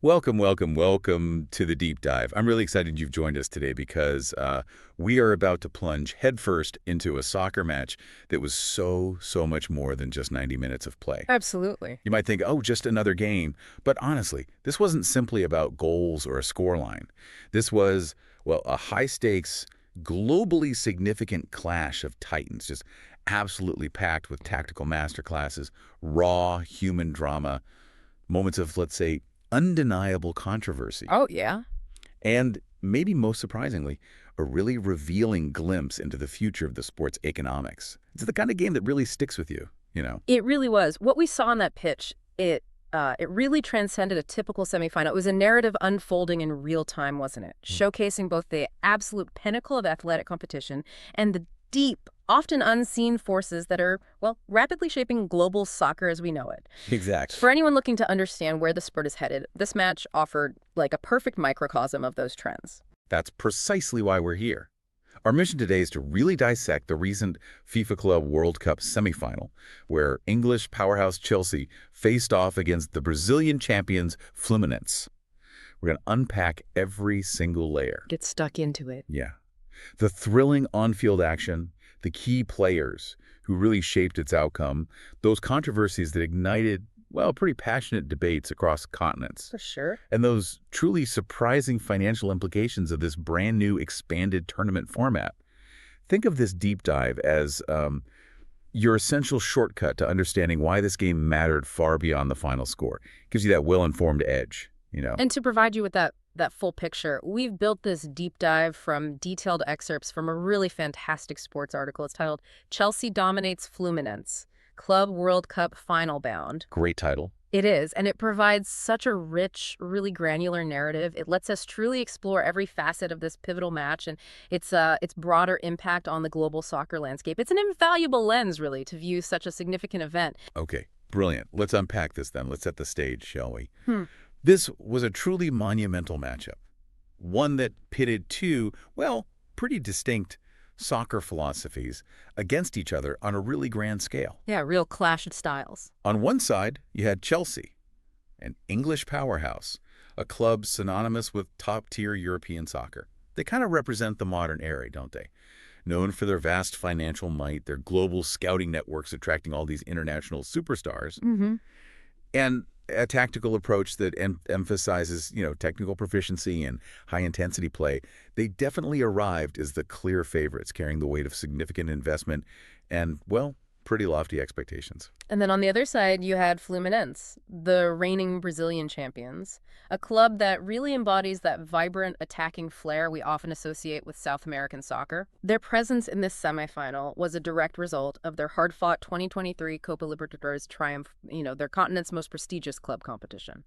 Welcome to the deep dive. I'm really excited you've joined us today because we are about to plunge headfirst into a soccer match that was so much more than just 90 minutes of play. Absolutely. You might think, oh, just another game. But honestly, this wasn't simply about goals or a scoreline. This was, well, a high-stakes, globally significant clash of titans, just absolutely packed with tactical masterclasses, raw human drama, moments of, let's say, undeniable controversy, Oh, yeah. and maybe most surprisingly, a really revealing glimpse into the future of the sport's economics. It's the kind of game that really sticks with you. It really was. What we saw on that pitch, it really transcended a typical semifinal. It was a narrative unfolding in real time, wasn't it? Showcasing both the absolute pinnacle of athletic competition and the deep, often unseen forces that are, well, rapidly shaping global soccer as we know it. Exact. For anyone looking to understand where the sport is headed, this match offered like a perfect microcosm of those trends. That's precisely why we're here. Our mission today is to really dissect the recent FIFA Club World Cup semifinal, where English powerhouse Chelsea faced off against the Brazilian champions Fluminense. We're going to unpack every single layer. Get stuck into it. Yeah. The thrilling on-field action, the key players who really shaped its outcome, those controversies that ignited, well, pretty passionate debates across continents, For sure. and those truly surprising financial implications of this brand new expanded tournament format. Think of this deep dive as your essential shortcut to understanding why this game mattered far beyond the final score. Gives you that well-informed edge. And to provide you with that full picture, we've built this deep dive from detailed excerpts from a really fantastic sports article. It's titled Chelsea Dominates Fluminense, Club World Cup Final Bound. Great title. It is, and it provides such a rich, really granular narrative. It lets us truly explore every facet of this pivotal match and its broader impact on the global soccer landscape. It's an invaluable lens, really, to view such a significant event. Okay, brilliant. Let's unpack this then. Let's set the stage, shall we? This was a truly monumental matchup, one that pitted two, well, pretty distinct soccer philosophies against each other on a really grand scale. Yeah, real clash of styles. On one side, you had Chelsea, an English powerhouse, a club synonymous with top-tier European soccer. They kind of represent the modern era, don't they? Known for their vast financial might, their global scouting networks attracting all these international superstars, and a tactical approach that emphasizes, technical proficiency and high-intensity play. They definitely arrived as the clear favorites, carrying the weight of significant investment and, well, pretty lofty expectations. And then on the other side, you had Fluminense, the reigning Brazilian champions, a club that really embodies that vibrant attacking flair we often associate with South American soccer. Their presence in this semifinal was a direct result of their hard-fought 2023 Copa Libertadores triumph, their continent's most prestigious club competition.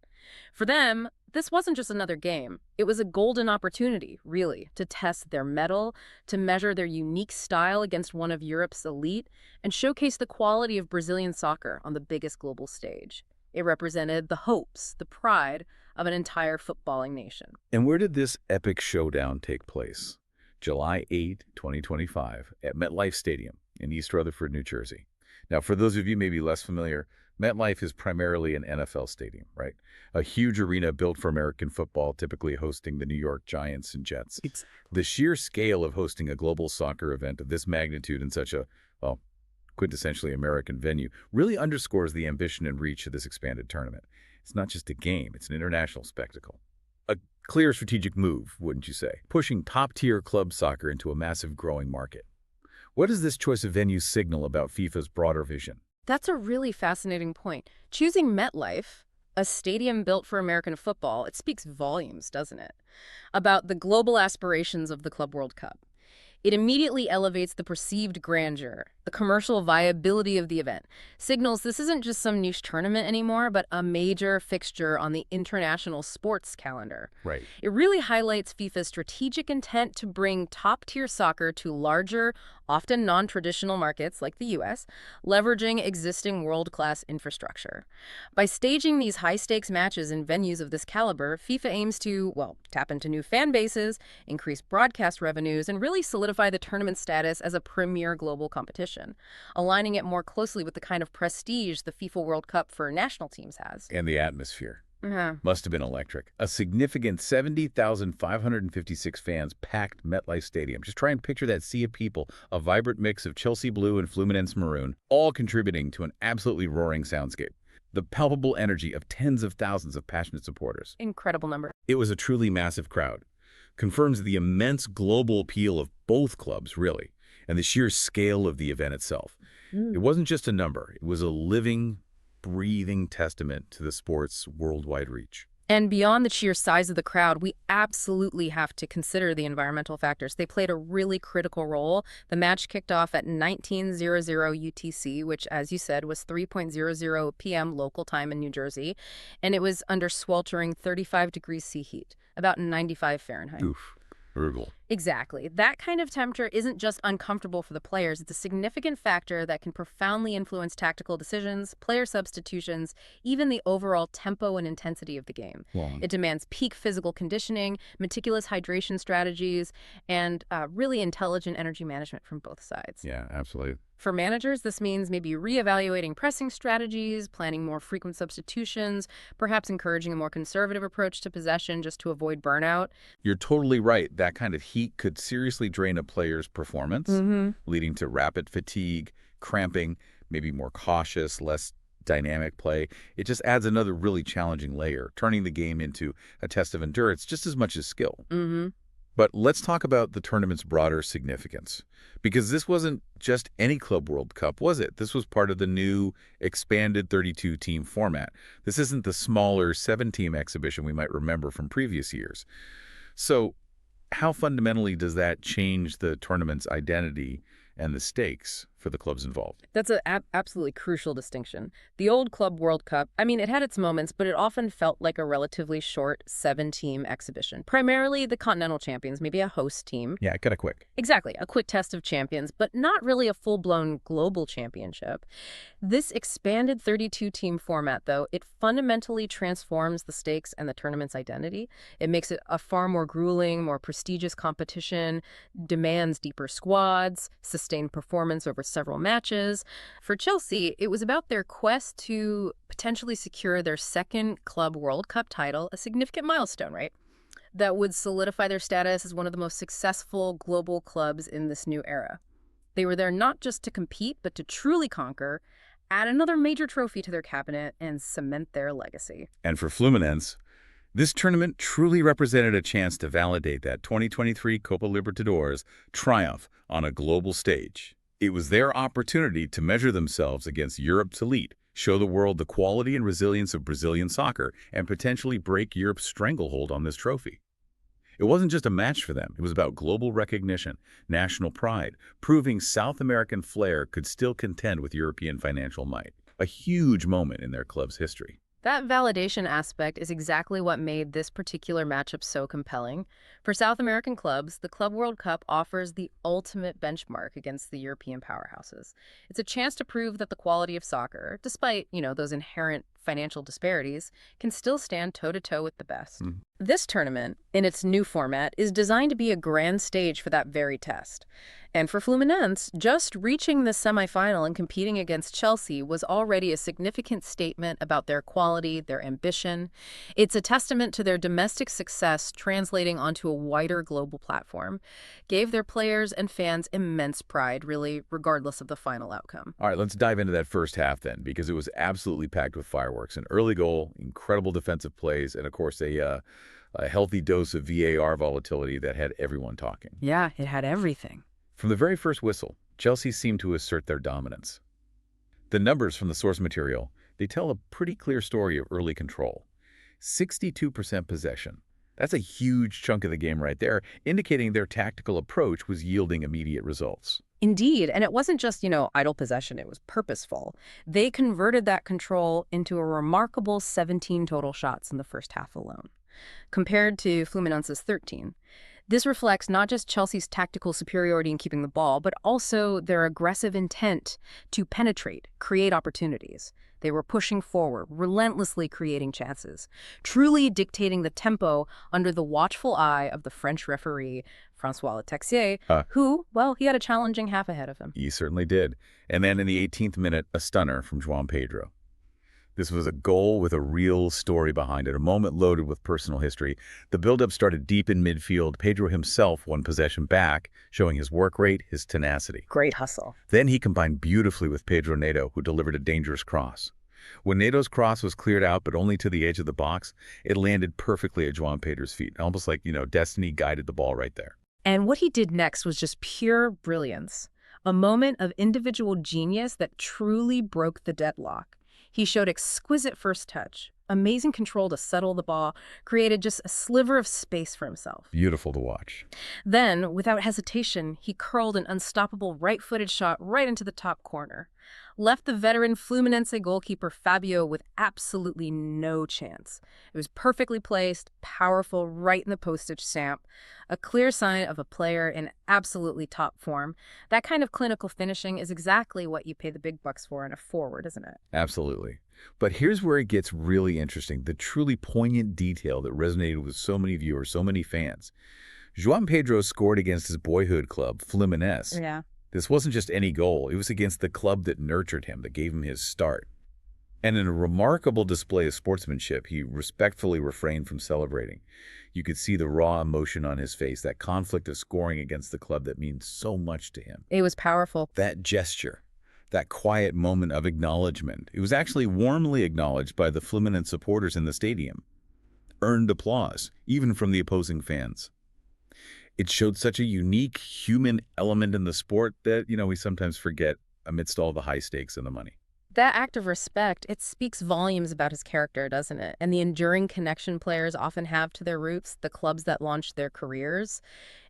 For them, this wasn't just another game. It was a golden opportunity, really, to test their mettle, to measure their unique style against one of Europe's elite, and showcase the quality of Brazilian soccer on the biggest global stage. It represented the hopes, the pride of an entire footballing nation. And where did this epic showdown take place? July 8, 2025, at MetLife Stadium in East Rutherford, New Jersey. Now, for those of you maybe less familiar, MetLife is primarily an NFL stadium, right? A huge arena built for American football, typically hosting the New York Giants and Jets. The sheer scale of hosting a global soccer event of this magnitude in such a, well, quintessentially American venue really underscores the ambition and reach of this expanded tournament. It's not just a game, it's an international spectacle. A clear strategic move, wouldn't you say? Pushing top-tier club soccer into a massive growing market. What does this choice of venue signal about FIFA's broader vision? That's a really fascinating point. Choosing MetLife, a stadium built for American football, it speaks volumes, doesn't it? About the global aspirations of the Club World Cup. It immediately elevates the perceived grandeur, the commercial viability of the event. Signals this isn't just some niche tournament anymore, but a major fixture on the international sports calendar. Right. It really highlights FIFA's strategic intent to bring top-tier soccer to larger, often non-traditional markets like the U.S., leveraging existing world-class infrastructure. By staging these high-stakes matches in venues of this caliber, FIFA aims to, well, tap into new fan bases, increase broadcast revenues, and really solidify the tournament's status as a premier global competition, aligning it more closely with the kind of prestige the FIFA World Cup for national teams has. And the atmosphere. Uh-huh. Must have been electric. A significant 70,556 fans packed MetLife Stadium. Just try and picture that sea of people, a vibrant mix of Chelsea blue and Fluminense maroon, all contributing to an absolutely roaring soundscape. The palpable energy of tens of thousands of passionate supporters. Incredible number. It was a truly massive crowd. Confirms the immense global appeal of both clubs, really, and the sheer scale of the event itself. It wasn't just a number. It was a living, breathing testament to the sport's worldwide reach. And beyond the sheer size of the crowd, we absolutely have to consider the environmental factors. They played a really critical role. The match kicked off at 19:00 UTC, which, as you said, was 3:00 p.m. local time in New Jersey. And it was under sweltering 35 degrees C heat, about 95 Fahrenheit. Oof. Urgle. Exactly. That kind of temperature isn't just uncomfortable for the players. It's a significant factor that can profoundly influence tactical decisions, player substitutions, even the overall tempo and intensity of the game. Wow. It demands peak physical conditioning, meticulous hydration strategies, and really intelligent energy management from both sides. Yeah, absolutely. For managers, this means maybe reevaluating pressing strategies, planning more frequent substitutions, perhaps encouraging a more conservative approach to possession just to avoid burnout. You're totally right. That kind of heat could seriously drain a player's performance, leading to rapid fatigue, cramping, maybe more cautious, less dynamic play. It just adds another really challenging layer, turning the game into a test of endurance just as much as skill. But let's talk about the tournament's broader significance, because this wasn't just any Club World Cup, was it? This was part of the new expanded 32-team format. This isn't the smaller 7-team exhibition we might remember from previous years. So how fundamentally does that change the tournament's identity and the stakes for the clubs involved? That's an absolutely crucial distinction. The old Club World Cup, I mean, it had its moments, but it often felt like a relatively short 7-team exhibition. Primarily the continental champions, maybe a host team. Yeah, kind of quick. Exactly, a quick test of champions, but not really a full-blown global championship. This expanded 32-team format, though, it fundamentally transforms the stakes and the tournament's identity. It makes it a far more grueling, more prestigious competition, demands deeper squads, sustained performance over several matches. For Chelsea, it was about their quest to potentially secure their second Club World Cup title, a significant milestone, right? That would solidify their status as one of the most successful global clubs in this new era. They were there not just to compete, but to truly conquer, add another major trophy to their cabinet, and cement their legacy. And for Fluminense, this tournament truly represented a chance to validate that 2023 Copa Libertadores triumph on a global stage. It was their opportunity to measure themselves against Europe's elite, show the world the quality and resilience of Brazilian soccer, and potentially break Europe's stranglehold on this trophy. It wasn't just a match for them. It was about global recognition, national pride, proving South American flair could still contend with European financial might. A huge moment in their club's history. That validation aspect is exactly what made this particular matchup so compelling. For South American clubs, the Club World Cup offers the ultimate benchmark against the European powerhouses. It's a chance to prove that the quality of soccer, despite, those inherent financial disparities, can still stand toe-to-toe with the best. This tournament, in its new format, is designed to be a grand stage for that very test. And for Fluminense, just reaching the semifinal and competing against Chelsea was already a significant statement about their quality, their ambition. It's a testament to their domestic success translating onto a wider global platform. Gave their players and fans immense pride, really, regardless of the final outcome. All right, let's dive into that first half then, because it was absolutely packed with fireworks. An early goal, incredible defensive plays, and of course a healthy dose of VAR volatility that had everyone talking. Yeah, it had everything. From the very first whistle, Chelsea seemed to assert their dominance. The numbers from the source material, they tell a pretty clear story of early control. 62% possession. That's a huge chunk of the game right there, indicating their tactical approach was yielding immediate results. Indeed, and it wasn't just, idle possession, it was purposeful. They converted that control into a remarkable 17 total shots in the first half alone, compared to Fluminense's 13. This reflects not just Chelsea's tactical superiority in keeping the ball, but also their aggressive intent to penetrate, create opportunities. They were pushing forward, relentlessly creating chances, truly dictating the tempo under the watchful eye of the French referee, Francois Letexier, who, he had a challenging half ahead of him. He certainly did. And then in the 18th minute, a stunner from Joao Pedro. This was a goal with a real story behind it, a moment loaded with personal history. The build-up started deep in midfield. Pedro himself won possession back, showing his work rate, his tenacity. Great hustle. Then he combined beautifully with Pedro Neto, who delivered a dangerous cross. When Neto's cross was cleared out, but only to the edge of the box, it landed perfectly at Joao Pedro's feet, almost like, destiny guided the ball right there. And what he did next was just pure brilliance. A moment of individual genius that truly broke the deadlock. He showed exquisite first touch, amazing control to settle the ball, created just a sliver of space for himself. Beautiful to watch. Then, without hesitation, he curled an unstoppable right-footed shot right into the top corner. Left the veteran Fluminense goalkeeper Fabio with absolutely no chance. It was perfectly placed, powerful, right in the postage stamp. A clear sign of a player in absolutely top form. That kind of clinical finishing is exactly what you pay the big bucks for in a forward, isn't it? Absolutely. But here's where it gets really interesting, the truly poignant detail that resonated with so many viewers, so many fans. Joao Pedro scored against his boyhood club, Fluminense. Yeah. This wasn't just any goal. It was against the club that nurtured him, that gave him his start. And in a remarkable display of sportsmanship, he respectfully refrained from celebrating. You could see the raw emotion on his face, that conflict of scoring against the club that means so much to him. It was powerful. That gesture, that quiet moment of acknowledgement, it was actually warmly acknowledged by the Fluminense supporters in the stadium. Earned applause, even from the opposing fans. It showed such a unique human element in the sport that, we sometimes forget amidst all the high stakes and the money. That act of respect, it speaks volumes about his character, doesn't it? And the enduring connection players often have to their roots, the clubs that launched their careers.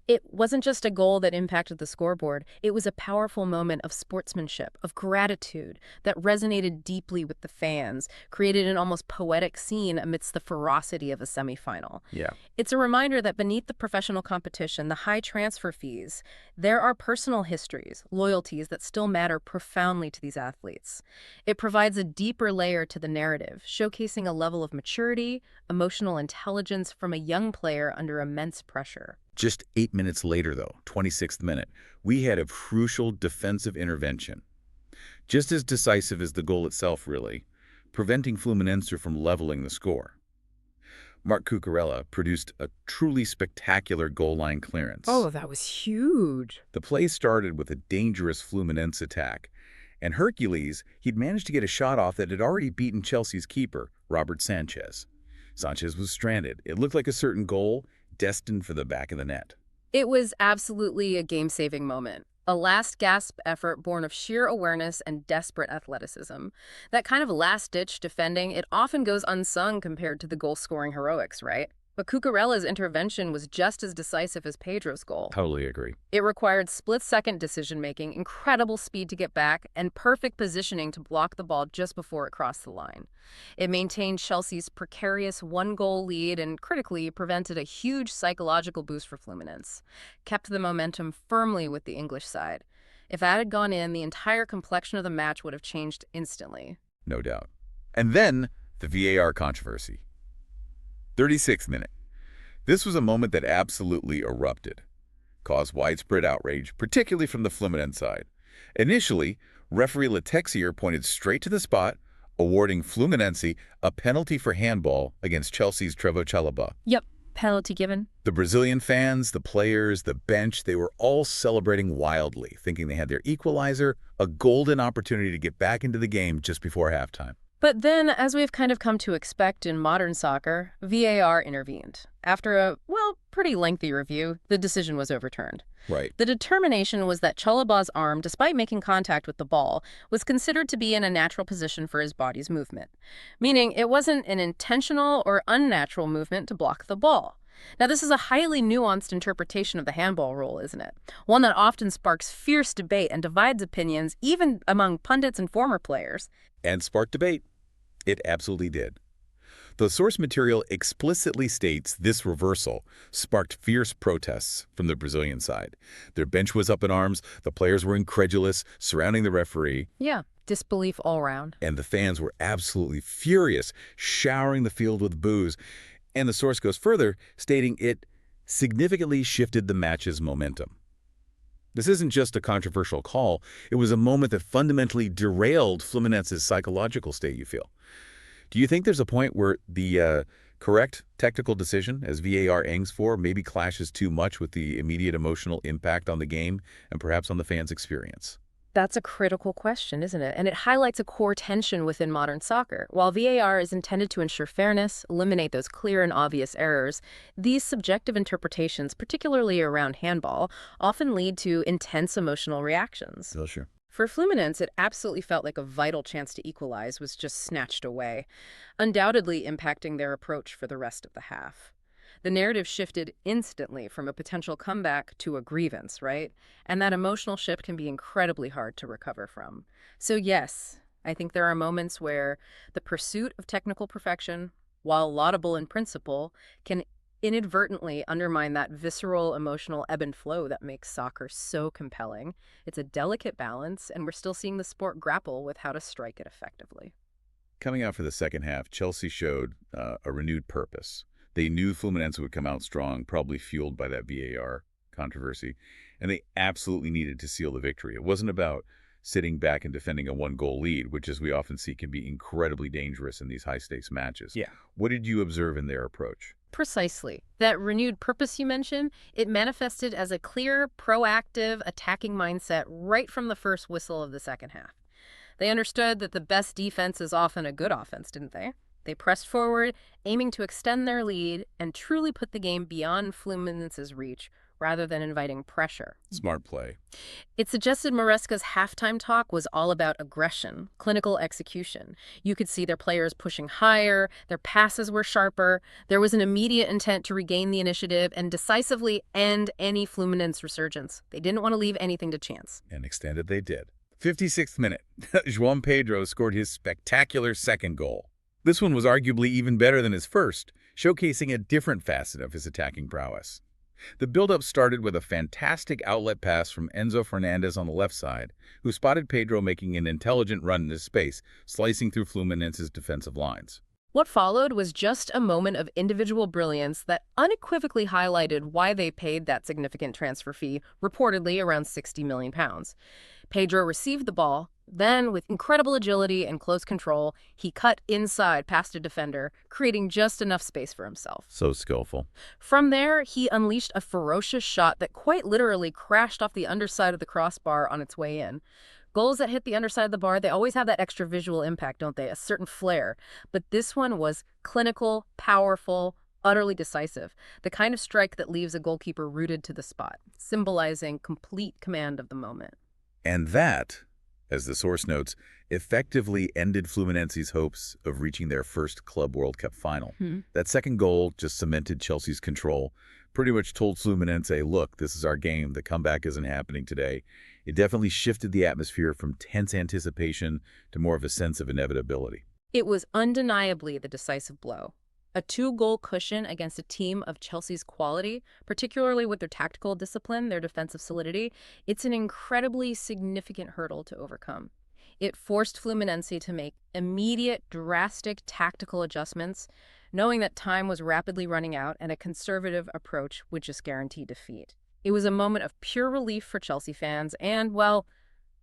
It wasn't just a goal that impacted the scoreboard. It was a powerful moment of sportsmanship, of gratitude that resonated deeply with the fans, created an almost poetic scene amidst the ferocity of a semifinal. Yeah. It's a reminder that beneath the professional competition, the high transfer fees, there are personal histories, loyalties that still matter profoundly to these athletes. It provides a deeper layer to the narrative, showcasing a level of maturity, emotional intelligence from a young player under immense pressure. Just 8 minutes later, though, 26th minute, we had a crucial defensive intervention. Just as decisive as the goal itself, really, preventing Fluminense from leveling the score. Marc Cucurella produced a truly spectacular goal line clearance. Oh, that was huge. The play started with a dangerous Fluminense attack, and Hercules, he'd managed to get a shot off that had already beaten Chelsea's keeper, Robert Sanchez. Sanchez was stranded. It looked like a certain goal, destined for the back of the net. It was absolutely a game-saving moment. A last-gasp effort born of sheer awareness and desperate athleticism. That kind of last-ditch defending, it often goes unsung compared to the goal-scoring heroics, right? But Cucurella's intervention was just as decisive as Pedro's goal. Totally agree. It required split-second decision-making, incredible speed to get back, and perfect positioning to block the ball just before it crossed the line. It maintained Chelsea's precarious one-goal lead and, critically, prevented a huge psychological boost for Fluminense. Kept the momentum firmly with the English side. If that had gone in, the entire complexion of the match would have changed instantly. No doubt. And then, the VAR controversy. 36th minute. This was a moment that absolutely erupted, caused widespread outrage, particularly from the Fluminense side. Initially, referee Letexier pointed straight to the spot, awarding Fluminense a penalty for handball against Chelsea's Trevoh Chalobah. Yep, penalty given. The Brazilian fans, the players, the bench, they were all celebrating wildly, thinking they had their equalizer, a golden opportunity to get back into the game just before halftime. But then, as we've kind of come to expect in modern soccer, VAR intervened. After a, pretty lengthy review, the decision was overturned. Right. The determination was that Chalobah's arm, despite making contact with the ball, was considered to be in a natural position for his body's movement, meaning it wasn't an intentional or unnatural movement to block the ball. Now, this is a highly nuanced interpretation of the handball rule, isn't it? One that often sparks fierce debate and divides opinions, even among pundits and former players. And sparked debate. It absolutely did. The source material explicitly states this reversal sparked fierce protests from the Brazilian side. Their bench was up in arms, the players were incredulous, surrounding the referee. Yeah, disbelief all around. And the fans were absolutely furious, showering the field with boos. And the source goes further, stating it significantly shifted the match's momentum. This isn't just a controversial call, it was a moment that fundamentally derailed Fluminense's psychological state, you feel. Do you think there's a point where the correct technical decision, as VAR aims for, maybe clashes too much with the immediate emotional impact on the game and perhaps on the fans' experience? That's a critical question, isn't it? And it highlights a core tension within modern soccer. While VAR is intended to ensure fairness, eliminate those clear and obvious errors, these subjective interpretations, particularly around handball, often lead to intense emotional reactions. Oh, sure. For Fluminense, it absolutely felt like a vital chance to equalize was just snatched away, undoubtedly impacting their approach for the rest of the half. The narrative shifted instantly from a potential comeback to a grievance, right? And that emotional shift can be incredibly hard to recover from. So yes, I think there are moments where the pursuit of technical perfection, while laudable in principle, can inadvertently undermine that visceral emotional ebb and flow that makes soccer so compelling. It's a delicate balance, and we're still seeing the sport grapple with how to strike it effectively. Coming out for the second half, Chelsea showed a renewed purpose. They knew Fluminense would come out strong, probably fueled by that VAR controversy, and they absolutely needed to seal the victory. It wasn't about sitting back and defending a one-goal lead, which, as we often see, can be incredibly dangerous in these high-stakes matches. Yeah. What did you observe in their approach? Precisely. That renewed purpose you mentioned, it manifested as a clear, proactive, attacking mindset right from the first whistle of the second half. They understood that the best defense is often a good offense, didn't they? They pressed forward, aiming to extend their lead and truly put the game beyond Fluminense's reach rather than inviting pressure. Smart play. It suggested Maresca's halftime talk was all about aggression, clinical execution. You could see their players pushing higher, their passes were sharper, there was an immediate intent to regain the initiative and decisively end any Fluminense resurgence. They didn't want to leave anything to chance. And extended they did. 56th minute, Joao Pedro scored his spectacular second goal. This one was arguably even better than his first, showcasing a different facet of his attacking prowess. The build-up started with a fantastic outlet pass from Enzo Fernandez on the left side, who spotted Pedro making an intelligent run into space, slicing through Fluminense's defensive lines. What followed was just a moment of individual brilliance that unequivocally highlighted why they paid that significant transfer fee, reportedly around £60 million. Pedro received the ball, then, with incredible agility and close control, he cut inside past a defender, creating just enough space for himself. So skillful. From there, he unleashed a ferocious shot that quite literally crashed off the underside of the crossbar on its way in. Goals that hit the underside of the bar, they always have that extra visual impact, don't they? A certain flair. But this one was clinical, powerful, utterly decisive. The kind of strike that leaves a goalkeeper rooted to the spot, symbolizing complete command of the moment. And that, as the source notes, effectively ended Fluminense's hopes of reaching their first Club World Cup final. That second goal just cemented Chelsea's control, pretty much told Fluminense, look, this is our game, the comeback isn't happening today. It definitely shifted the atmosphere from tense anticipation to more of a sense of inevitability. It was undeniably the decisive blow. A two-goal cushion against a team of Chelsea's quality, particularly with their tactical discipline, their defensive solidity, it's an incredibly significant hurdle to overcome. It forced Fluminense to make immediate, drastic tactical adjustments, knowing that time was rapidly running out and a conservative approach would just guarantee defeat. It was a moment of pure relief for Chelsea fans and, well,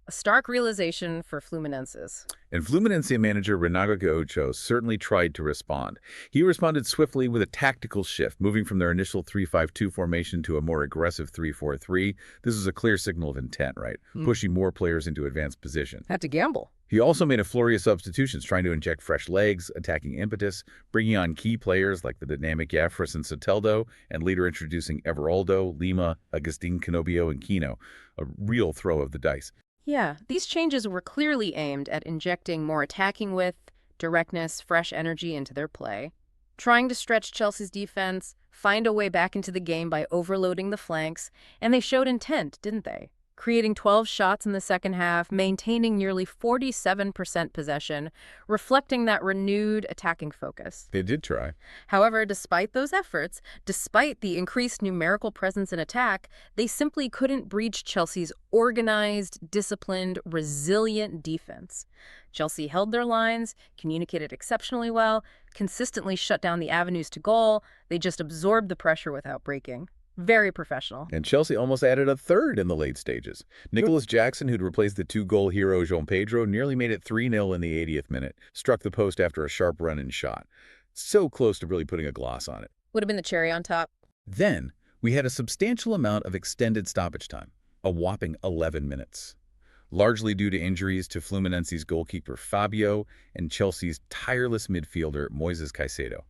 a stark realization for Fluminenses. And Fluminense manager Renato Gaucho certainly tried to respond. He responded swiftly with a tactical shift, moving from their initial 3-5-2 formation to a more aggressive 3-4-3. This is a clear signal of intent, right? Pushing more players into advanced position. Had to gamble. He also made a flurry of substitutions, trying to inject fresh legs, attacking impetus, bringing on key players like the dynamic Jefferson Soteldo, and later introducing Everaldo, Lima, Agustin Canobio, and Keno. A real throw of the dice. Yeah, these changes were clearly aimed at injecting more attacking width, directness, fresh energy into their play, trying to stretch Chelsea's defense, find a way back into the game by overloading the flanks, and they showed intent, didn't they? Creating 12 shots in the second half, maintaining nearly 47% possession, reflecting that renewed attacking focus. They did try. However, despite those efforts, despite the increased numerical presence in attack, they simply couldn't breach Chelsea's organized, disciplined, resilient defense. Chelsea held their lines, communicated exceptionally well, consistently shut down the avenues to goal. They just absorbed the pressure without breaking. Very professional. And Chelsea almost added a third in the late stages. Nicholas Jackson, who'd replaced the two-goal hero Joao Pedro, nearly made it 3-0 in the 80th minute, struck the post after a sharp run-in shot. So close to really putting a gloss on it. Would have been the cherry on top. Then, we had a substantial amount of extended stoppage time, a whopping 11 minutes. Largely due to injuries to Fluminense's goalkeeper Fabio and Chelsea's tireless midfielder Moises Caicedo,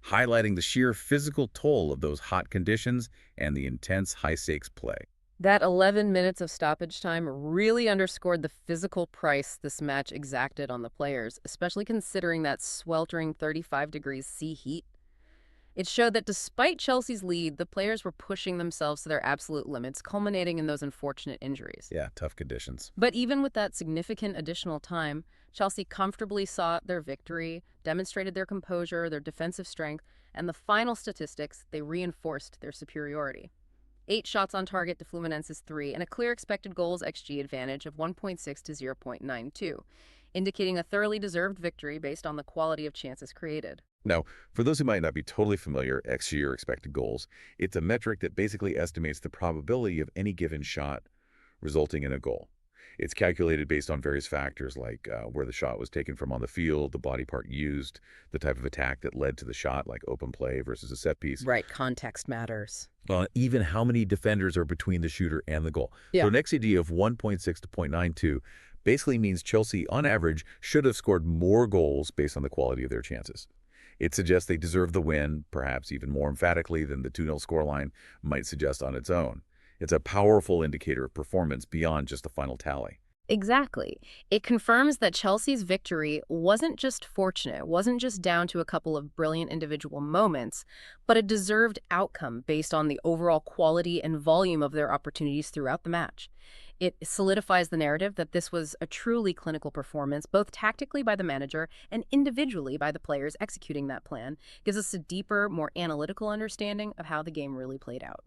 highlighting the sheer physical toll of those hot conditions and the intense high-stakes play. That 11 minutes of stoppage time really underscored the physical price this match exacted on the players, especially considering that sweltering 35 degrees C heat. It showed that despite Chelsea's lead, the players were pushing themselves to their absolute limits, culminating in those unfortunate injuries. Yeah, tough conditions. But even with that significant additional time, Chelsea comfortably sought their victory, demonstrated their composure, their defensive strength, and the final statistics, they reinforced their superiority. 8 shots on target to Fluminense's 3, and a clear expected goals XG advantage of 1.6 to 0.92, indicating a thoroughly deserved victory based on the quality of chances created. Now, for those who might not be totally familiar, XG or expected goals, it's a metric that basically estimates the probability of any given shot resulting in a goal. It's calculated based on various factors like where the shot was taken from on the field, the body part used, the type of attack that led to the shot, like open play versus a set piece. Right, context matters. Even how many defenders are between the shooter and the goal. Yeah. So an XG of 1.6 to 0.92 basically means Chelsea, on average, should have scored more goals based on the quality of their chances. It suggests they deserve the win, perhaps even more emphatically than the 2-0 scoreline might suggest on its own. It's a powerful indicator of performance beyond just the final tally. Exactly. It confirms that Chelsea's victory wasn't just fortunate, wasn't just down to a couple of brilliant individual moments, but a deserved outcome based on the overall quality and volume of their opportunities throughout the match. It solidifies the narrative that this was a truly clinical performance, both tactically by the manager and individually by the players executing that plan. Gives us a deeper, more analytical understanding of how the game really played out.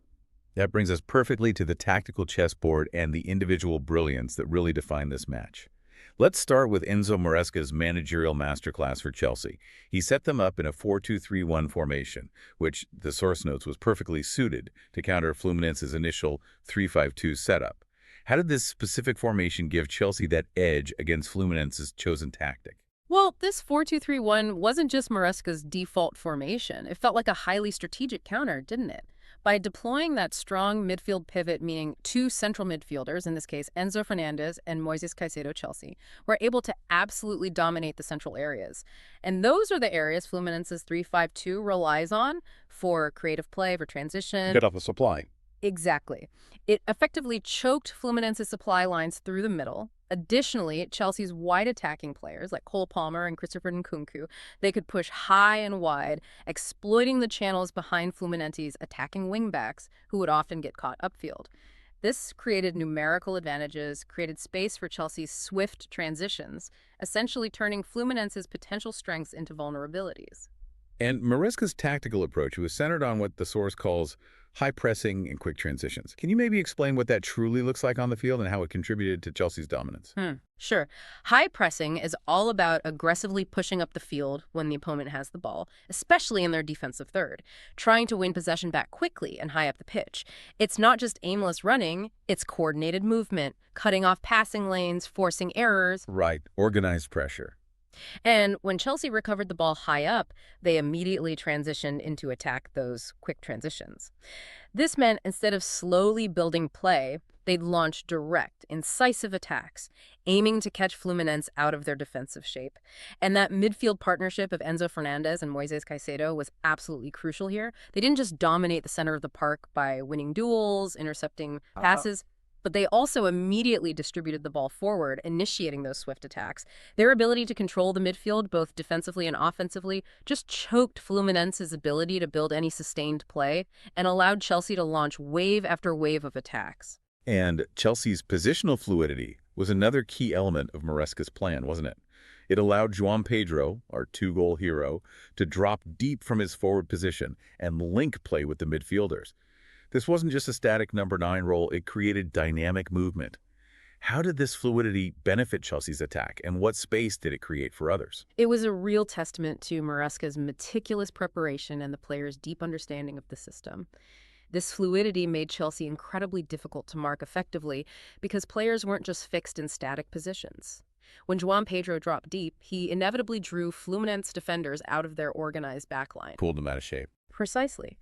That brings us perfectly to the tactical chessboard and the individual brilliance that really define this match. Let's start with Enzo Maresca's managerial masterclass for Chelsea. He set them up in a 4-2-3-1 formation, which, the source notes, was perfectly suited to counter Fluminense's initial 3-5-2 setup. How did this specific formation give Chelsea that edge against Fluminense's chosen tactic? Well, this 4-2-3-1 wasn't just Maresca's default formation. It felt like a highly strategic counter, didn't it? By deploying that strong midfield pivot, meaning 2 central midfielders, in this case Enzo Fernandez and Moises Caicedo, Chelsea, were able to absolutely dominate the central areas. And those are the areas Fluminense's 3-5-2 relies on for creative play, for transition. Bit off the supply. Exactly. It effectively choked Fluminense's supply lines through the middle. Additionally, Chelsea's wide attacking players like Cole Palmer and Christopher Nkunku, they could push high and wide, exploiting the channels behind Fluminense's attacking wingbacks, who would often get caught upfield. This created numerical advantages, created space for Chelsea's swift transitions, essentially turning Fluminense's potential strengths into vulnerabilities. And Maresca's tactical approach was centered on what the source calls high pressing and quick transitions. Can you maybe explain what that truly looks like on the field and how it contributed to Chelsea's dominance? Sure. High pressing is all about aggressively pushing up the field when the opponent has the ball, especially in their defensive third, trying to win possession back quickly and high up the pitch. It's not just aimless running, it's coordinated movement, cutting off passing lanes, forcing errors. Right, organized pressure. And when Chelsea recovered the ball high up, they immediately transitioned into attack those quick transitions. This meant instead of slowly building play, they'd launch direct, incisive attacks, aiming to catch Fluminense out of their defensive shape. And that midfield partnership of Enzo Fernandez and Moises Caicedo was absolutely crucial here. They didn't just dominate the center of the park by winning duels, intercepting passes, but they also immediately distributed the ball forward, initiating those swift attacks. Their ability to control the midfield, both defensively and offensively, just choked Fluminense's ability to build any sustained play and allowed Chelsea to launch wave after wave of attacks. And Chelsea's positional fluidity was another key element of Maresca's plan, wasn't it? It allowed Joao Pedro, our 2-goal hero, to drop deep from his forward position and link play with the midfielders. This wasn't just a static number 9 role, it created dynamic movement. How did this fluidity benefit Chelsea's attack, and what space did it create for others? It was a real testament to Maresca's meticulous preparation and the players' deep understanding of the system. This fluidity made Chelsea incredibly difficult to mark effectively because players weren't just fixed in static positions. When Joao Pedro dropped deep, he inevitably drew Fluminense defenders out of their organized backline. Pulled them out of shape. Precisely.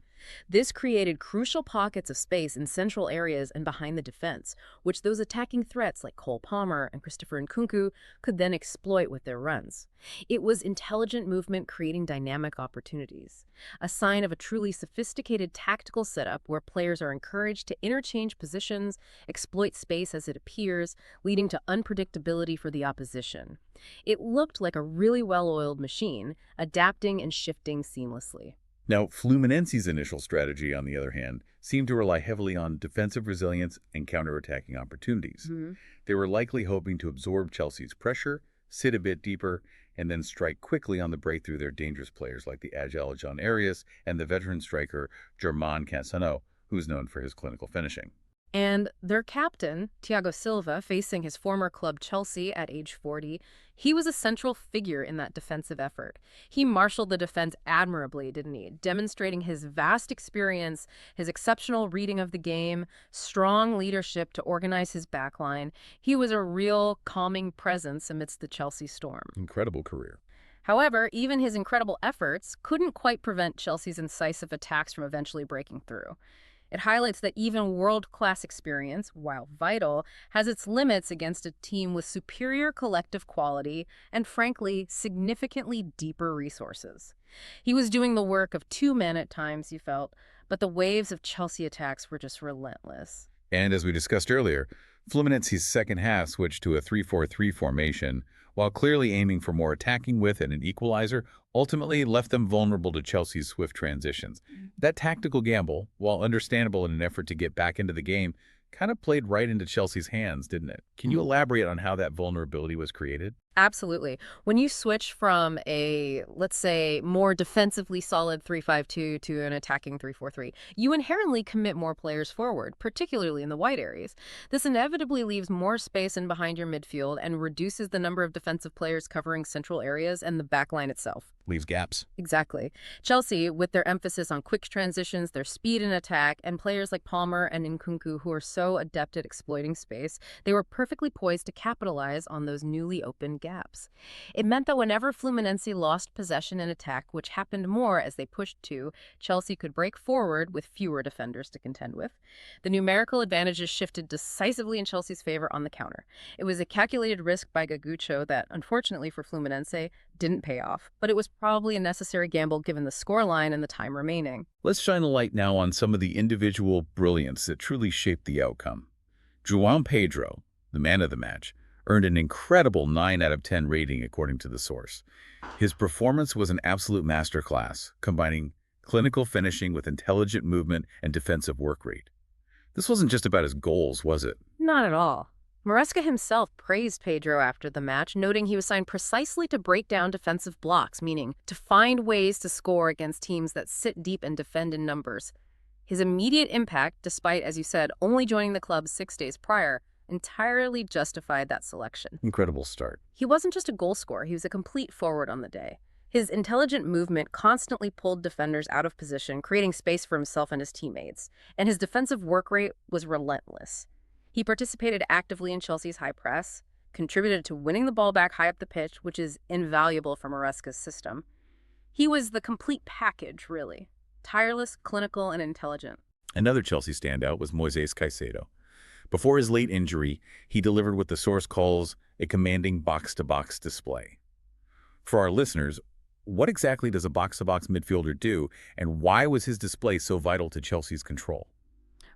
This created crucial pockets of space in central areas and behind the defense, which those attacking threats like Cole Palmer and Christopher Nkunku could then exploit with their runs. It was intelligent movement creating dynamic opportunities, a sign of a truly sophisticated tactical setup where players are encouraged to interchange positions, exploit space as it appears, leading to unpredictability for the opposition. It looked like a really well-oiled machine, adapting and shifting seamlessly. Now, Fluminense's initial strategy, on the other hand, seemed to rely heavily on defensive resilience and counterattacking opportunities. They were likely hoping to absorb Chelsea's pressure, sit a bit deeper, and then strike quickly on the break through their dangerous players like the agile John Arias and the veteran striker Germán Cansano, who's known for his clinical finishing. And their captain, Thiago Silva, facing his former club Chelsea at age 40, he was a central figure in that defensive effort. He marshaled the defense admirably, didn't he? Demonstrating his vast experience, his exceptional reading of the game, strong leadership to organize his backline. He was a real calming presence amidst the Chelsea storm. Incredible career. However, even his incredible efforts couldn't quite prevent Chelsea's incisive attacks from eventually breaking through. It highlights that even world-class experience, while vital, has its limits against a team with superior collective quality and, frankly, significantly deeper resources. He was doing the work of two men at times, you felt, but the waves of Chelsea attacks were just relentless. And as we discussed earlier, Fluminense's second half switched to a 3-4-3 formation, while clearly aiming for more attacking width and an equalizer, ultimately left them vulnerable to Chelsea's swift transitions. That tactical gamble, while understandable in an effort to get back into the game, kind of played right into Chelsea's hands, didn't it? Can you elaborate on how that vulnerability was created? Absolutely. When you switch from a, let's say, more defensively solid 3-5-2 to an attacking 3-4-3, you inherently commit more players forward, particularly in the wide areas. This inevitably leaves more space in behind your midfield and reduces the number of defensive players covering central areas and the back line itself. Leaves gaps. Exactly. Chelsea, with their emphasis on quick transitions, their speed in attack, and players like Palmer and Nkunku who are so adept at exploiting space, they were perfectly poised to capitalize on those newly opened gaps. It meant that whenever Fluminense lost possession in attack, which happened more as they pushed to, Chelsea could break forward with fewer defenders to contend with. The numerical advantages shifted decisively in Chelsea's favor on the counter. It was a calculated risk by Gagucho that, unfortunately for Fluminense, didn't pay off, but it was probably a necessary gamble given the scoreline and the time remaining. Let's shine a light now on some of the individual brilliance that truly shaped the outcome. Joao Pedro, the man of the match, earned an incredible 9 out of 10 rating according to the source. His performance was an absolute masterclass, combining clinical finishing with intelligent movement and defensive work rate. This wasn't just about his goals, was it? Not at all. Maresca himself praised Pedro after the match, noting he was signed precisely to break down defensive blocks, meaning to find ways to score against teams that sit deep and defend in numbers. His immediate impact, despite, as you said, only joining the club 6 days prior, entirely justified that selection. Incredible start. He wasn't just a goal scorer, he was a complete forward on the day. His intelligent movement constantly pulled defenders out of position, creating space for himself and his teammates, and his defensive work rate was relentless. He participated actively in Chelsea's high press, contributed to winning the ball back high up the pitch, which is invaluable for Maresca's system. He was the complete package, really. Tireless, clinical, and intelligent. Another Chelsea standout was Moises Caicedo. Before his late injury, he delivered what the source calls a commanding box-to-box display. For our listeners, what exactly does a box-to-box midfielder do, and why was his display so vital to Chelsea's control?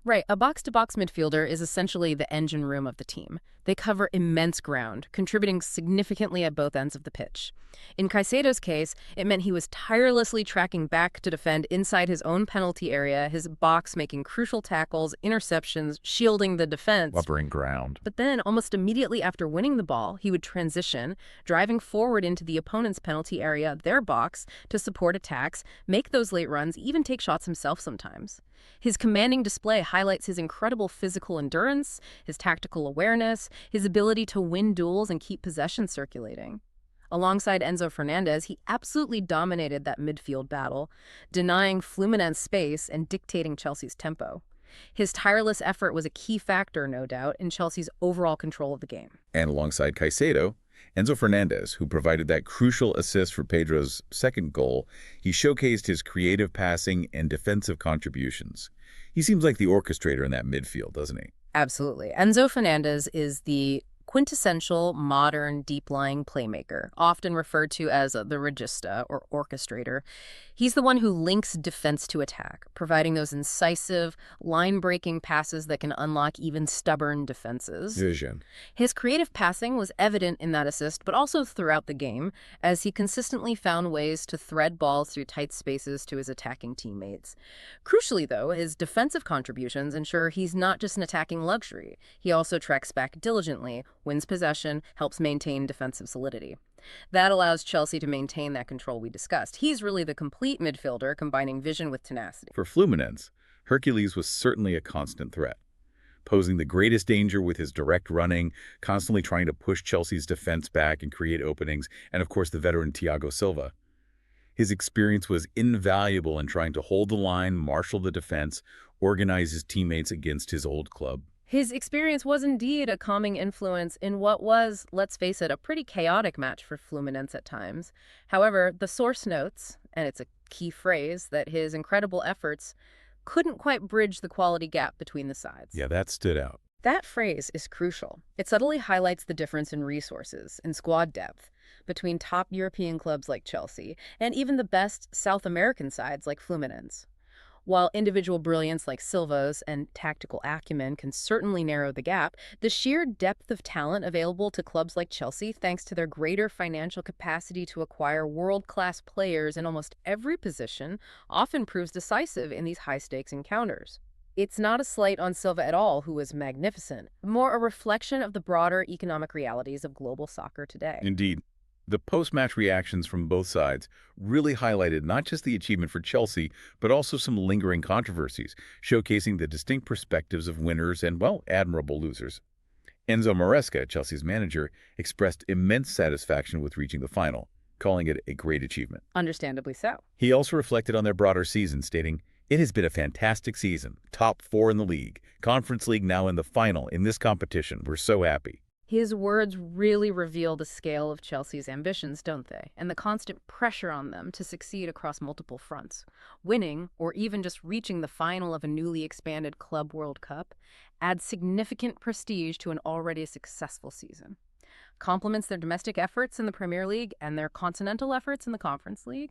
Right, a box-to-box midfielder is essentially the engine room of the team. They cover immense ground, contributing significantly at both ends of the pitch. In Caicedo's case, it meant he was tirelessly tracking back to defend inside his own penalty area, his box making crucial tackles, interceptions, shielding the defense. Covering ground. But then, almost immediately after winning the ball, he would transition, driving forward into the opponent's penalty area, their box, to support attacks, make those late runs, even take shots himself sometimes. His commanding display highlights his incredible physical endurance, his tactical awareness, his ability to win duels and keep possession circulating. Alongside Enzo Fernandez, he absolutely dominated that midfield battle, denying Fluminense space and dictating Chelsea's tempo. His tireless effort was a key factor, no doubt, in Chelsea's overall control of the game. And alongside Caicedo, Enzo Fernandez, who provided that crucial assist for Pedro's second goal, he showcased his creative passing and defensive contributions. He seems like the orchestrator in that midfield, doesn't he? Absolutely. Enzo Fernandez is the quintessential modern deep-lying playmaker, often referred to as the regista or orchestrator. He's the one who links defense to attack, providing those incisive, line-breaking passes that can unlock even stubborn defenses. Vision. His creative passing was evident in that assist, but also throughout the game, as he consistently found ways to thread balls through tight spaces to his attacking teammates. Crucially, though, his defensive contributions ensure he's not just an attacking luxury. He also tracks back diligently, wins possession, helps maintain defensive solidity. That allows Chelsea to maintain that control we discussed. He's really the complete midfielder, combining vision with tenacity. For Fluminense, Hercules was certainly a constant threat, posing the greatest danger with his direct running, constantly trying to push Chelsea's defense back and create openings, and of course the veteran Thiago Silva. His experience was invaluable in trying to hold the line, marshal the defense, organize his teammates against his old club. His experience was indeed a calming influence in what was, let's face it, a pretty chaotic match for Fluminense at times. However, the source notes, and it's a key phrase, that his incredible efforts couldn't quite bridge the quality gap between the sides. Yeah, that stood out. That phrase is crucial. It subtly highlights the difference in resources and squad depth between top European clubs like Chelsea and even the best South American sides like Fluminense. While individual brilliance like Silva's and tactical acumen can certainly narrow the gap, the sheer depth of talent available to clubs like Chelsea, thanks to their greater financial capacity to acquire world-class players in almost every position, often proves decisive in these high-stakes encounters. It's not a slight on Silva at all, who was magnificent, more a reflection of the broader economic realities of global soccer today. Indeed. The post-match reactions from both sides really highlighted not just the achievement for Chelsea, but also some lingering controversies, showcasing the distinct perspectives of winners and, well, admirable losers. Enzo Maresca, Chelsea's manager, expressed immense satisfaction with reaching the final, calling it a great achievement. Understandably so. He also reflected on their broader season, stating, "It has been a fantastic season, top 4 in the league, Conference League now in the final in this competition. We're so happy." His words really reveal the scale of Chelsea's ambitions, don't they? And the constant pressure on them to succeed across multiple fronts. Winning, or even just reaching the final of a newly expanded Club World Cup, adds significant prestige to an already successful season. Complements their domestic efforts in the Premier League and their continental efforts in the Conference League.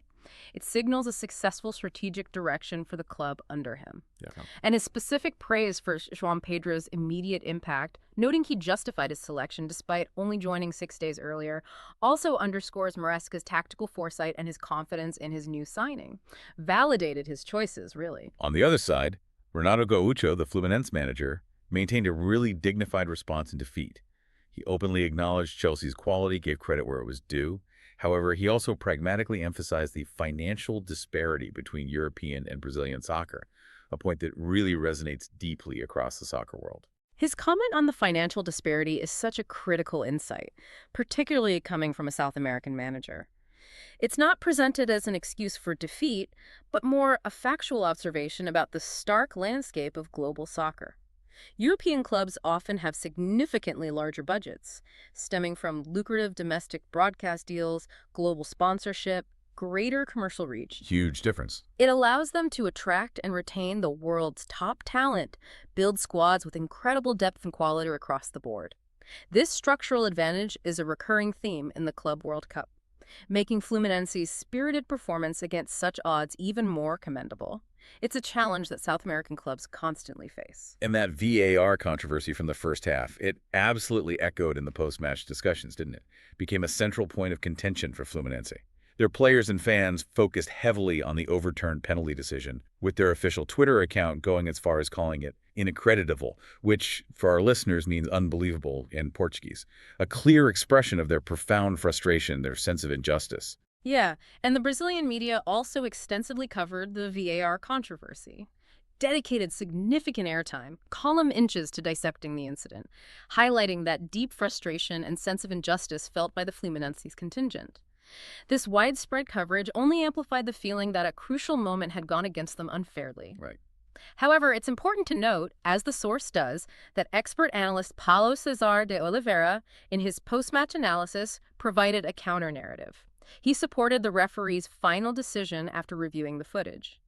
It signals a successful strategic direction for the club under him. Yeah. And his specific praise for Joao Pedro's immediate impact, noting he justified his selection despite only joining 6 days earlier, also underscores Maresca's tactical foresight and his confidence in his new signing. Validated his choices, really. On the other side, Renato Gaucho, the Fluminense manager, maintained a really dignified response in defeat. He openly acknowledged Chelsea's quality, gave credit where it was due. However, he also pragmatically emphasized the financial disparity between European and Brazilian soccer, a point that really resonates deeply across the soccer world. His comment on the financial disparity is such a critical insight, particularly coming from a South American manager. It's not presented as an excuse for defeat, but more a factual observation about the stark landscape of global soccer. European clubs often have significantly larger budgets, stemming from lucrative domestic broadcast deals, global sponsorship, greater commercial reach. Huge difference. It allows them to attract and retain the world's top talent, build squads with incredible depth and quality across the board. This structural advantage is a recurring theme in the Club World Cup, making Fluminense's spirited performance against such odds even more commendable. It's a challenge that South American clubs constantly face. And that VAR controversy from the first half, it absolutely echoed in the post-match discussions, didn't it? Became a central point of contention for Fluminense. Their players and fans focused heavily on the overturned penalty decision, with their official Twitter account going as far as calling it inacreditable, which, for our listeners, means unbelievable in Portuguese. A clear expression of their profound frustration, their sense of injustice. Yeah, and the Brazilian media also extensively covered the VAR controversy. dedicated significant airtime, column inches to dissecting the incident, highlighting that deep frustration and sense of injustice felt by the Fluminense contingent. This widespread coverage only amplified the feeling that a crucial moment had gone against them unfairly. Right. However, it's important to note, as the source does, that expert analyst Paulo Cesar de Oliveira, in his post-match analysis, provided a counter-narrative. He supported the referee's final decision after reviewing the footage.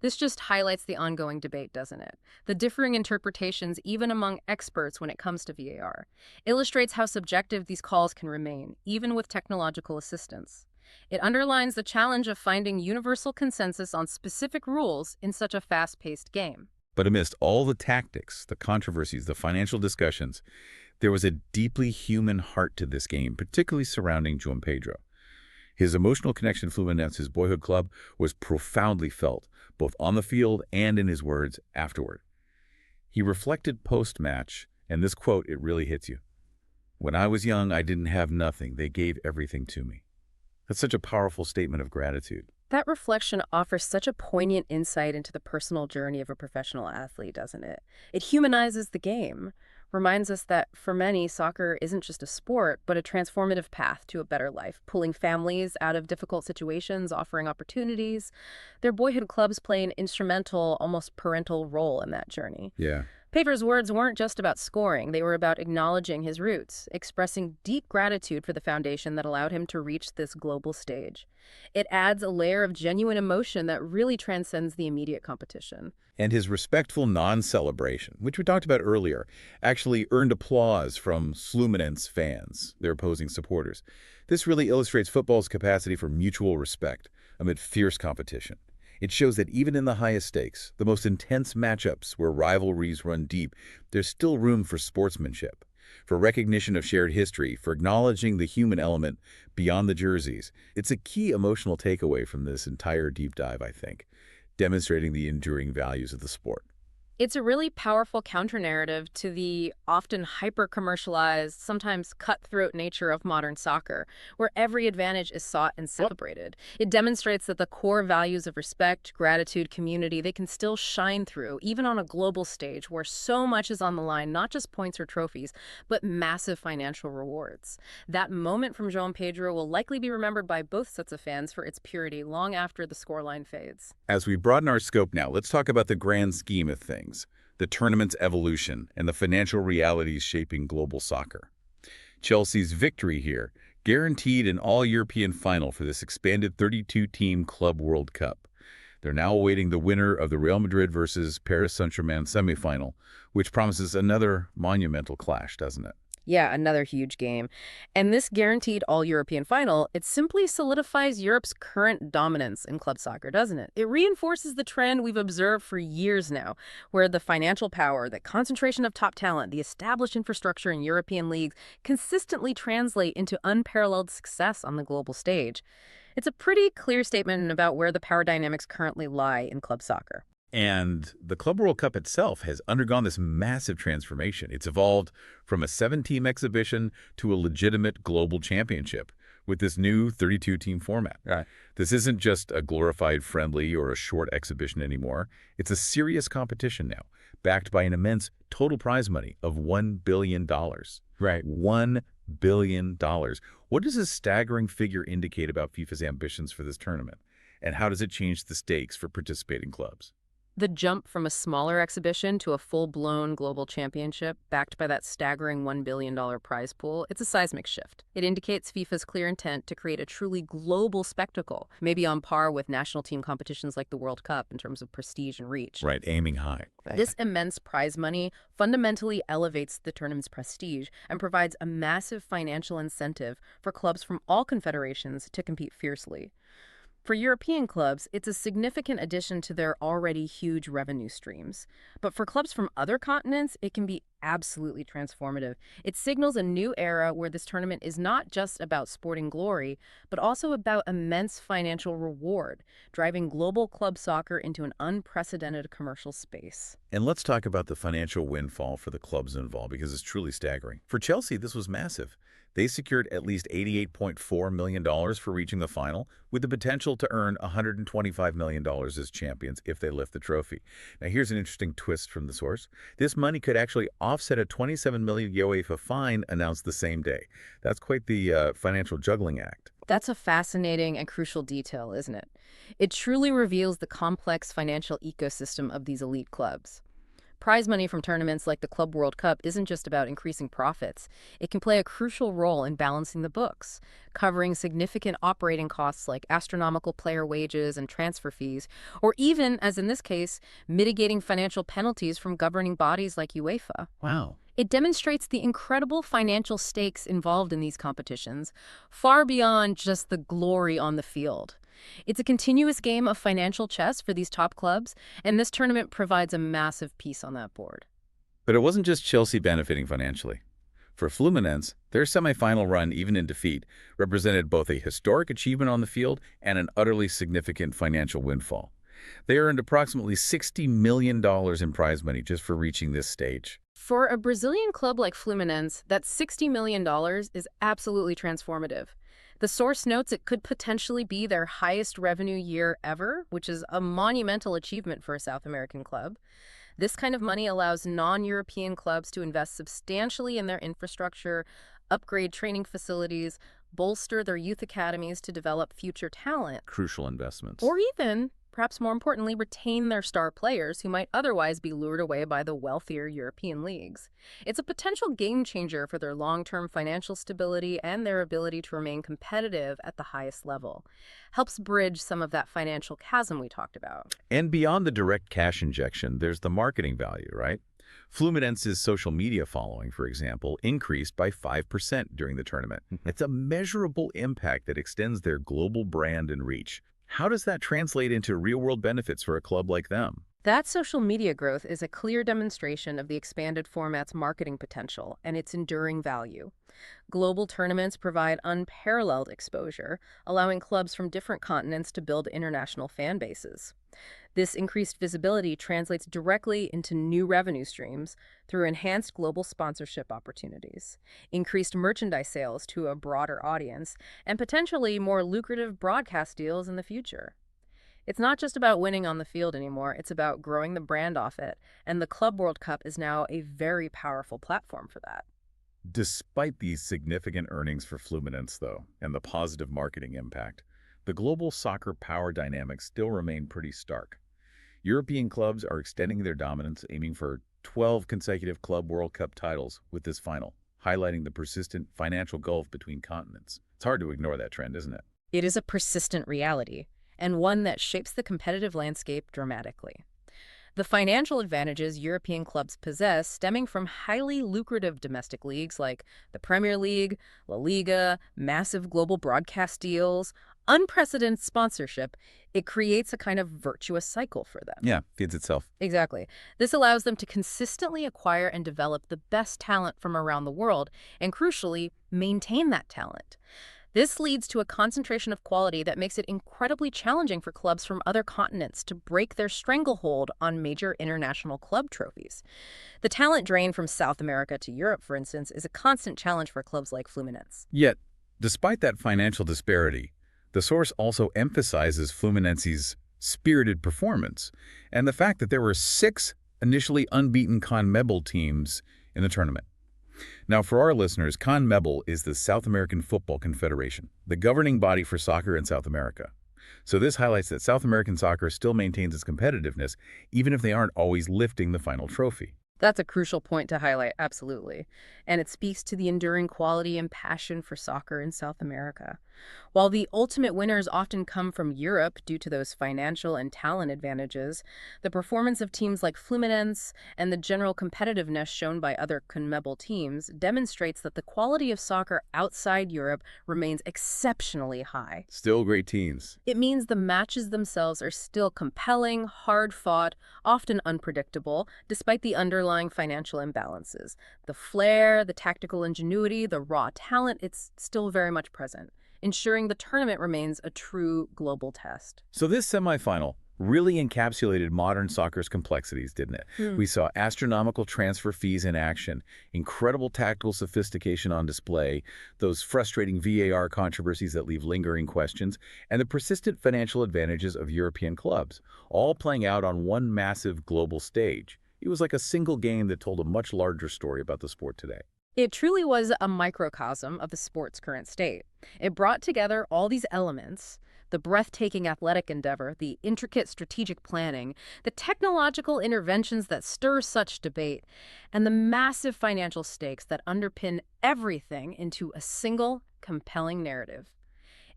This just highlights the ongoing debate, doesn't it? The differing interpretations, even among experts when it comes to VAR, illustrates how subjective these calls can remain, even with technological assistance. It underlines the challenge of finding universal consensus on specific rules in such a fast-paced game. But amidst all the tactics, the controversies, the financial discussions, there was a deeply human heart to this game, particularly surrounding Joao Pedro. His emotional connection to Fluminense, his boyhood club, was profoundly felt, both on the field and in his words afterward. He reflected post-match, and this quote, it really hits you. "When I was young, I didn't have nothing. They gave everything to me." That's such a powerful statement of gratitude. That reflection offers such a poignant insight into the personal journey of a professional athlete, doesn't it? It humanizes the game, reminds us that for many, soccer isn't just a sport, but a transformative path to a better life, pulling families out of difficult situations, offering opportunities. Their boyhood clubs play an instrumental, almost parental role in that journey. Yeah. Pedro's words weren't just about scoring. They were about acknowledging his roots, expressing deep gratitude for the foundation that allowed him to reach this global stage. It adds a layer of genuine emotion that really transcends the immediate competition. And his respectful non-celebration, which we talked about earlier, actually earned applause from Fluminense fans, their opposing supporters. This really illustrates football's capacity for mutual respect amid fierce competition. It shows that even in the highest stakes, the most intense matchups where rivalries run deep, there's still room for sportsmanship, for recognition of shared history, for acknowledging the human element beyond the jerseys. It's a key emotional takeaway from this entire deep dive, I think, demonstrating the enduring values of the sport. It's a really powerful counter-narrative to the often hyper-commercialized, sometimes cutthroat nature of modern soccer, where every advantage is sought and celebrated. It demonstrates that the core values of respect, gratitude, community, they can still shine through, even on a global stage where so much is on the line, not just points or trophies, but massive financial rewards. That moment from Joao Pedro will likely be remembered by both sets of fans for its purity long after the scoreline fades. As we broaden our scope now, let's talk about the grand scheme of things, the tournament's evolution, and the financial realities shaping global soccer. Chelsea's victory here guaranteed an all-European final for this expanded 32-team Club World Cup. They're now awaiting the winner of the Real Madrid versus Paris Saint-Germain semifinal, which promises another monumental clash, doesn't it? Yeah, another huge game. And this guaranteed all-European final, it simply solidifies Europe's current dominance in club soccer, doesn't it? It reinforces the trend we've observed for years now, where the financial power, the concentration of top talent, the established infrastructure in European leagues consistently translate into unparalleled success on the global stage. It's a pretty clear statement about where the power dynamics currently lie in club soccer. And the Club World Cup itself has undergone this massive transformation. It's evolved from a 7-team exhibition to a legitimate global championship with this new 32-team format. Right. This isn't just a glorified friendly or a short exhibition anymore. It's a serious competition now, backed by an immense total prize money of $1 billion. Right. $1 billion. What does this staggering figure indicate about FIFA's ambitions for this tournament? And how does it change the stakes for participating clubs? The jump from a smaller exhibition to a full-blown global championship, backed by that staggering $1 billion prize pool, it's a seismic shift. It indicates FIFA's clear intent to create a truly global spectacle, maybe on par with national team competitions like the World Cup in terms of prestige and reach. Right, aiming high. This immense prize money fundamentally elevates the tournament's prestige and provides a massive financial incentive for clubs from all confederations to compete fiercely. For European clubs, it's a significant addition to their already huge revenue streams. But for clubs from other continents, it can be absolutely transformative. It signals a new era where this tournament is not just about sporting glory, but also about immense financial reward, driving global club soccer into an unprecedented commercial space. And let's talk about the financial windfall for the clubs involved, because it's truly staggering. For Chelsea, this was massive. They secured at least $88.4 million for reaching the final, with the potential to earn $125 million as champions if they lift the trophy. Now, here's an interesting twist from the source. This money could actually offset a $27 million UEFA fine announced the same day. That's quite the financial juggling act. That's a fascinating and crucial detail, isn't it? It truly reveals the complex financial ecosystem of these elite clubs. Prize money from tournaments like the Club World Cup isn't just about increasing profits. It can play a crucial role in balancing the books, covering significant operating costs like astronomical player wages and transfer fees, or even, as in this case, mitigating financial penalties from governing bodies like UEFA. Wow. It demonstrates the incredible financial stakes involved in these competitions, far beyond just the glory on the field. It's a continuous game of financial chess for these top clubs, and this tournament provides a massive piece on that board. But it wasn't just Chelsea benefiting financially. For Fluminense, their semifinal run, even in defeat, represented both a historic achievement on the field and an utterly significant financial windfall. They earned approximately $60 million in prize money just for reaching this stage. For a Brazilian club like Fluminense, that $60 million is absolutely transformative. The source notes it could potentially be their highest revenue year ever, which is a monumental achievement for a South American club. This kind of money allows non-European clubs to invest substantially in their infrastructure, upgrade training facilities, bolster their youth academies to develop future talent, Crucial investments. or even, perhaps more importantly, retain their star players who might otherwise be lured away by the wealthier European leagues. It's a potential game changer for their long-term financial stability and their ability to remain competitive at the highest level. Helps bridge some of that financial chasm we talked about. And beyond the direct cash injection, there's the marketing value, right? Fluminense's social media following, for example, increased by 5% during the tournament. It's a measurable impact that extends their global brand and reach. How does that translate into real-world benefits for a club like them? That social media growth is a clear demonstration of the expanded format's marketing potential and its enduring value. Global tournaments provide unparalleled exposure, allowing clubs from different continents to build international fan bases. This increased visibility translates directly into new revenue streams through enhanced global sponsorship opportunities, increased merchandise sales to a broader audience, and potentially more lucrative broadcast deals in the future. It's not just about winning on the field anymore, it's about growing the brand off it, and the Club World Cup is now a very powerful platform for that. Despite these significant earnings for Fluminense, though, and the positive marketing impact, the global soccer power dynamics still remain pretty stark. European clubs are extending their dominance, aiming for 12 consecutive Club World Cup titles with this final, highlighting the persistent financial gulf between continents. It's hard to ignore that trend, isn't it? It is a persistent reality, and one that shapes the competitive landscape dramatically. The financial advantages European clubs possess stemming from highly lucrative domestic leagues like the Premier League, La Liga, massive global broadcast deals, unprecedented sponsorship, it creates a kind of virtuous cycle for them. Yeah, feeds itself. Exactly. This allows them to consistently acquire and develop the best talent from around the world, and crucially, maintain that talent. This leads to a concentration of quality that makes it incredibly challenging for clubs from other continents to break their stranglehold on major international club trophies. The talent drain from South America to Europe, for instance, is a constant challenge for clubs like Fluminense. Yet, despite that financial disparity, the source also emphasizes Fluminense's spirited performance and the fact that there were 6 initially unbeaten CONMEBOL teams in the tournament. Now, for our listeners, CONMEBOL is the South American Football Confederation, the governing body for soccer in South America. So this highlights that South American soccer still maintains its competitiveness, even if they aren't always lifting the final trophy. That's a crucial point to highlight, absolutely. And it speaks to the enduring quality and passion for soccer in South America. While the ultimate winners often come from Europe due to those financial and talent advantages, the performance of teams like Fluminense and the general competitiveness shown by other CONMEBOL teams demonstrates that the quality of soccer outside Europe remains exceptionally high. Still great teams. It means the matches themselves are still compelling, hard-fought, often unpredictable, despite the underlying financial imbalances. The flair, the tactical ingenuity, the raw talent, it's still very much present, ensuring the tournament remains a true global test. So this semifinal really encapsulated modern soccer's complexities, didn't it? Hmm. We saw astronomical transfer fees in action, incredible tactical sophistication on display, those frustrating VAR controversies that leave lingering questions, and the persistent financial advantages of European clubs, all playing out on one massive global stage. It was like a single game that told a much larger story about the sport today. It truly was a microcosm of the sport's current state. It brought together all these elements: the breathtaking athletic endeavor, the intricate strategic planning, the technological interventions that stir such debate, and the massive financial stakes that underpin everything into a single, compelling narrative.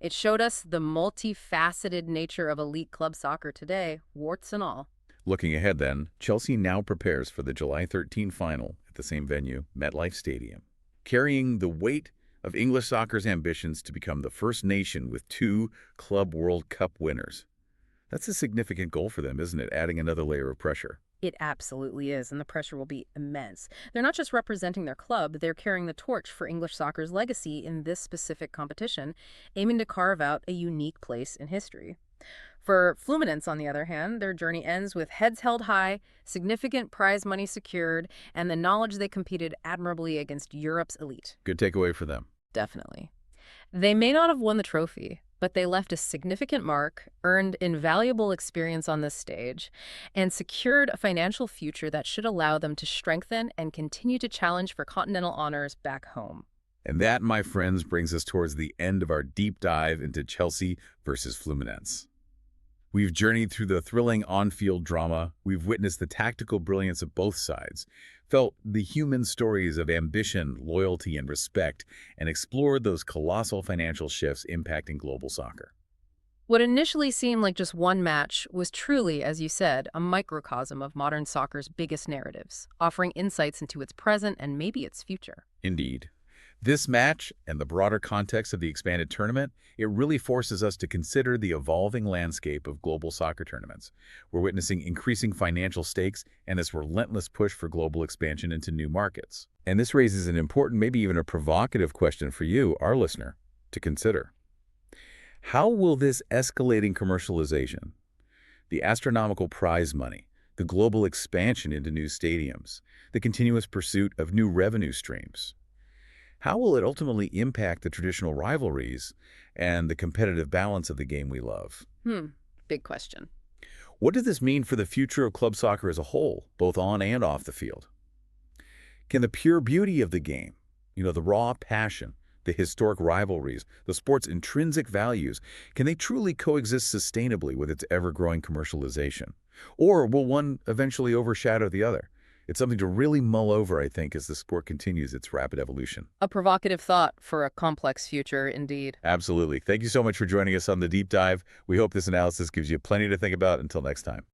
It showed us the multifaceted nature of elite club soccer today, warts and all. Looking ahead then, Chelsea now prepares for the July 13 final at the same venue, MetLife Stadium, carrying the weight of English soccer's ambitions to become the first nation with two Club World Cup winners. That's a significant goal for them, isn't it? Adding another layer of pressure. It absolutely is, and the pressure will be immense. They're not just representing their club, they're carrying the torch for English soccer's legacy in this specific competition, aiming to carve out a unique place in history. For Fluminense, on the other hand, their journey ends with heads held high, significant prize money secured, and the knowledge they competed admirably against Europe's elite. Good takeaway for them. Definitely. They may not have won the trophy, but they left a significant mark, earned invaluable experience on this stage, and secured a financial future that should allow them to strengthen and continue to challenge for continental honors back home. And that, my friends, brings us towards the end of our deep dive into Chelsea versus Fluminense. We've journeyed through the thrilling on-field drama, we've witnessed the tactical brilliance of both sides, felt the human stories of ambition, loyalty, and respect, and explored those colossal financial shifts impacting global soccer. What initially seemed like just one match was truly, as you said, a microcosm of modern soccer's biggest narratives, offering insights into its present and maybe its future. Indeed. This match and the broader context of the expanded tournament, it really forces us to consider the evolving landscape of global soccer tournaments. We're witnessing increasing financial stakes and this relentless push for global expansion into new markets. And this raises an important, maybe even a provocative question for you, our listener, to consider. How will this escalating commercialization, the astronomical prize money, the global expansion into new stadiums, the continuous pursuit of new revenue streams, how will it ultimately impact the traditional rivalries and the competitive balance of the game we love? Big question. What does this mean for the future of club soccer as a whole, both on and off the field? Can the pure beauty of the game, the raw passion, the historic rivalries, the sport's intrinsic values, can they truly coexist sustainably with its ever-growing commercialization? Or will one eventually overshadow the other? It's something to really mull over, I think, as the sport continues its rapid evolution. A provocative thought for a complex future, indeed. Absolutely. Thank you so much for joining us on the deep dive. We hope this analysis gives you plenty to think about. Until next time.